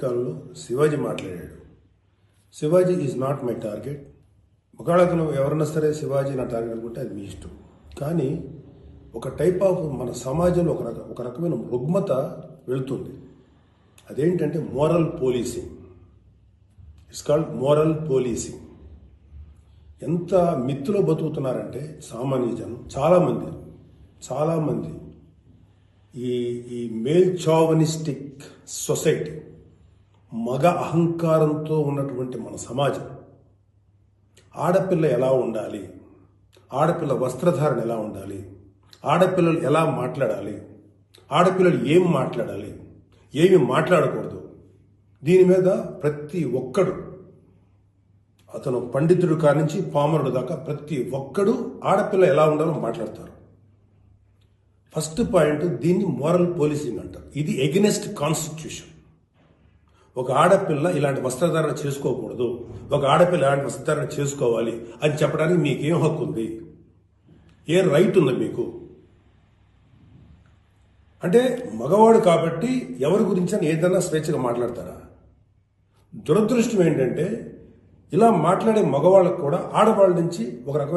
కాలంలో శివాజీ మాట్లాడాడు. Shivaji is not my target. ఒకవేళ ఎవరన్నా సరే శివాజీ నా టార్గెట్ అనుకుంటే అది మీ ఇష్టం. కానీ ఒక టైప్ ఆఫ్ మన సమాజంలో ఒక రకమైన రుగ్మత వెళుతుంది. అదేంటంటే moral policing. It's called moral policing. ఎంత మిత్తులో బతుకుతున్నారంటే సామాన్య జనం చాలామంది ఈ మేల్ చావనిస్టిక్ సొసైటీ, మగ అహంకారంతో ఉన్నటువంటి మన సమాజం, ఆడపిల్ల ఎలా ఉండాలి, ఆడపిల్ల వస్త్రధారణ ఎలా ఉండాలి, ఆడపిల్లలు ఎలా మాట్లాడాలి, ఆడపిల్లలు ఏం మాట్లాడాలి, ఏమి మాట్లాడకూడదు, దీని మీద ప్రతి ఒక్కడు, అతను పండితుడు కానించి పామరుడు దాకా ప్రతి ఒక్కడు ఆడపిల్ల ఎలా ఉండాలో మాట్లాడతారు. ఫస్ట్ పాయింట్, దీన్ని మోరల్ పోలీసింగ్ అంటారు. ఇది ఎగెనెస్ట్ కాన్స్టిట్యూషన్. ఒక ఆడపిల్ల ఇలాంటి వస్త్రధారణ చేసుకోకూడదు, ఒక ఆడపిల్ల ఇలాంటి వస్త్రధారణ చేసుకోవాలి అని చెప్పడానికి మీకేం హక్కు ఉంది? ఏ రైట్ ఉంది మీకు? అంటే మగవాడు కాబట్టి ఎవరి గురించి ఏదైనా స్వేచ్ఛగా మాట్లాడతారా? దురదృష్టం ఏంటంటే ఇలా మాట్లాడే మగవాళ్ళకు కూడా ఆడవాళ్ళ నుంచి ఒక రకమైన